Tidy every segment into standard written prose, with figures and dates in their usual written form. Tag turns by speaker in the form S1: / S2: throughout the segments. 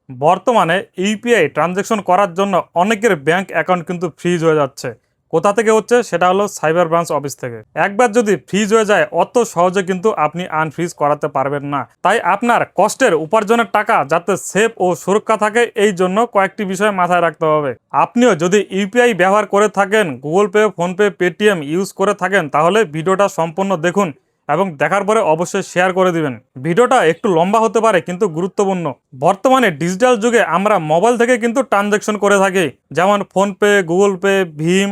S1: বর্তমানে UPI transaction করার জন্য অনেকের ব্যাংক অ্যাকাউন্ট কিন্তু ফ্রিজ হয়ে যাচ্ছে। কোথা থেকে হচ্ছে? সেটা হলো সাইবার ব্রাঞ্চ অফিস থেকে। একবার যদি ফ্রিজ হয়ে যায় অত সহজে কিন্তু আপনি আনফ্রিজ করাতে পারবেন না। তাই আপনার কষ্টের উপার্জনের টাকা যাতে সেফ ও সুরক্ষা থাকে, এই জন্য কয়েকটি বিষয় মাথায় রাখতে হবে। আপনিও যদি ইউপিআই ব্যবহার করে থাকেন, Google pay, PhonePe, Paytm use করে থাকেন, তাহলে ভিডিওটা সম্পূর্ণ দেখুন এবং দেখার পরে অবশ্যই শেয়ার করে দিবেন। ভিডিওটা একটু লম্বা হতে পারে কিন্তু গুরুত্বপূর্ণ। বর্তমানে ডিজিটাল যুগে আমরা মোবাইল থেকে কিন্তু ট্রানজ্যাকশন করে থাকি, যেমন ফোনপে, গুগল পে, ভীম,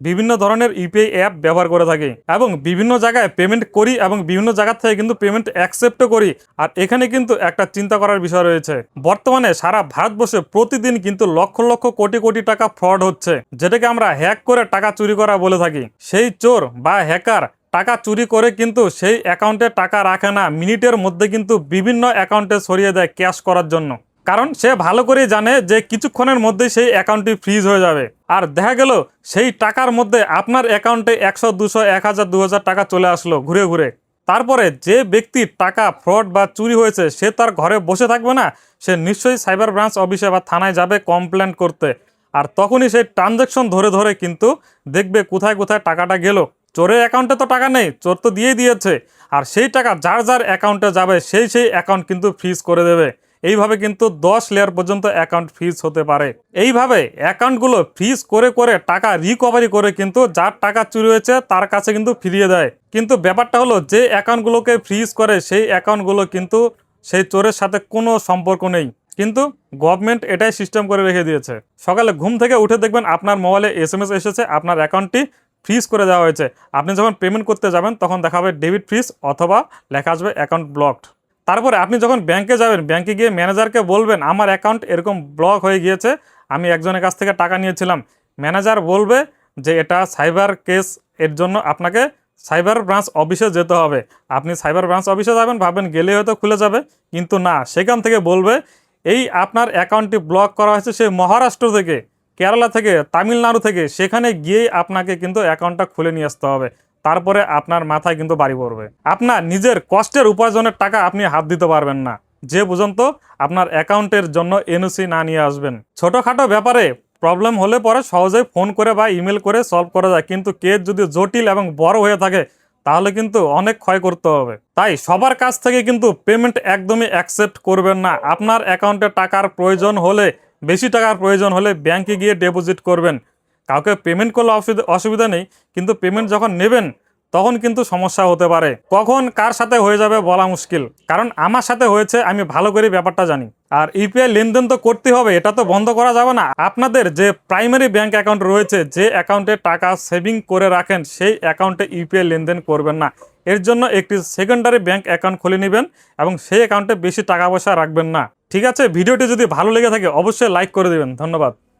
S1: বিভিন্ন ধরনের ইউপিআই অ্যাপ ব্যবহার করে থাকি এবং বিভিন্ন জায়গায় পেমেন্ট করি এবং বিভিন্ন জায়গা থেকে কিন্তু পেমেন্ট অ্যাকসেপ্টও করি। আর এখানে কিন্তু একটা চিন্তা করার বিষয় রয়েছে, বর্তমানে সারা ভারতবর্ষে প্রতিদিন কিন্তু লক্ষ লক্ষ কোটি কোটি টাকা ফ্রড হচ্ছে, যেটাকে আমরা হ্যাক করে টাকা চুরি করা বলে থাকি। সেই চোর বা হ্যাকার টাকা চুরি করে কিন্তু সেই অ্যাকাউন্টে টাকা রাখে না, মিনিটের মধ্যে কিন্তু বিভিন্ন অ্যাকাউন্টে সরিয়ে দেয় ক্যাশ করার জন্য। কারণ সে ভালো করেই জানে যে কিছুক্ষণের মধ্যেই সেই অ্যাকাউন্টটি ফ্রিজ হয়ে যাবে। আর দেখা গেল সেই টাকার মধ্যে আপনার অ্যাকাউন্টে 100, 200, 1000, 2000 টাকা চলে আসলো ঘুরে ঘুরে। তারপরে যে ব্যক্তির টাকা ফ্রড বা চুরি হয়েছে সে তার ঘরে বসে থাকবে না, সে নিশ্চয়ই সাইবার ব্রাঞ্চ অফিসে বা থানায় যাবে কমপ্লেন করতে। আর তখনই সেই ট্রানজ্যাকশন ধরে ধরে কিন্তু দেখবে কোথায় কোথায় টাকাটা গেল। চোরের অ্যাকাউন্টে তো টাকা নেই, চোর তো দিয়েই দিয়েছে, আর সেই টাকা যার যার অ্যাকাউন্টে যাবে সেই অ্যাকাউন্ট কিন্তু ফ্রিজ করে দেবে। এইভাবে কিন্তু 10 লেয়ার পর্যন্ত অ্যাকাউন্ট ফ্রিজ হতে পারে। এইভাবে অ্যাকাউন্টগুলো ফ্রিজ করে করে টাকা রিকভারি করে কিন্তু যার টাকা চুরি হয়েছে তার কাছে কিন্তু ফিরিয়ে দেয়। কিন্তু ব্যাপারটা হলো, যে অ্যাকাউন্টগুলোকে ফ্রিজ করে সেই অ্যাকাউন্টগুলো কিন্তু সেই চোরের সাথে কোনো সম্পর্ক নেই, কিন্তু গভর্নমেন্ট এটাই সিস্টেম করে রেখে দিয়েছে। সকালে ঘুম থেকে উঠে দেখবেন আপনার মোবাইলে এসএমএস এসেছে আপনার অ্যাকাউন্টটি ফ্রিজ করে দেওয়া হয়েছে। আপনি যখন পেমেন্ট করতে যাবেন তখন দেখাবে ডেবিট ফ্রিজ অথবা লেখা আসবে অ্যাকাউন্ট ব্লকড। তারপরে আপনি যখন ব্যাংকে যাবেন, ব্যাংকে গিয়ে ম্যানেজারকে বলবেন আমার অ্যাকাউন্ট এরকম ব্লক হয়ে গিয়েছে, আমি একজনের কাছ থেকে টাকা নিয়েছিলাম। ম্যানেজার বলবে যে এটা সাইবার কেস, এর জন্য আপনাকে সাইবার ব্রাঞ্চ অফিসে যেতে হবে। আপনি সাইবার ব্রাঞ্চ অফিসে যাবেন, ভাববেন গেলে হয়তো খুলে যাবে, কিন্তু না, সেখান থেকে বলবে এই আপনার অ্যাকাউন্টটি ব্লক করা হয়েছে সে মহারাষ্ট্র থেকে, কেরালা থেকে, তামিলনাড়ু থেকে, সেখানে গিয়েই আপনাকে কিন্তু অ্যাকাউন্টটা খুলে নিয়ে আসতে হবে। তারপরে আপনার মাথায় কিন্তু বাড়ি পড়বে। আপনার নিজের কষ্টের উপার্জনের টাকা আপনি হাত দিতে পারবেন না যে পর্যন্ত আপনার অ্যাকাউন্টের জন্য এনওসি না নিয়ে আসবেন। ছোটোখাটো ব্যাপারে প্রবলেম হলে পরে সহজেই ফোন করে বা ইমেল করে সলভ করা যায়, কিন্তু কেস যদি জটিল এবং বড় হয়ে থাকে তাহলে কিন্তু অনেক ক্ষয় করতে হবে। তাই সবার কাছ থেকে কিন্তু পেমেন্ট একদমই অ্যাকসেপ্ট করবেন না। আপনার অ্যাকাউন্টে টাকার প্রয়োজন হলে, বেশি টাকার প্রয়োজন হলে ব্যাংকে গিয়ে ডিপোজিট করবেন। কাউকে পেমেন্ট করলে অসুবিধা নেই, কিন্তু পেমেন্ট যখন নেবেন তখন কিন্তু সমস্যা হতে পারে। কখন কার সাথে হয়ে যাবে বলা মুশকিল, কারণ আমার সাথে হয়েছে, আমি ভালো করে ব্যাপারটা জানি। আর ইউপিআই লেনদেন তো করতে হবে, এটা তো বন্ধ করা যাবে না। আপনাদের যে প্রাইমারি ব্যাংক অ্যাকাউন্ট রয়েছে, যে অ্যাকাউন্টে টাকা সেভিং করে রাখেন, সেই অ্যাকাউন্টে ইউপিআই লেনদেন করবেন না। এর জন্য একটি সেকেন্ডারি ব্যাংক অ্যাকাউন্ট খুলে নেবেন এবং সেই অ্যাকাউন্টে বেশি টাকা পয়সা রাখবেন না। ঠিক আছে, ভিডিওটি যদি ভালো লেগে থাকে অবশ্যই লাইক করে দেবেন। ধন্যবাদ।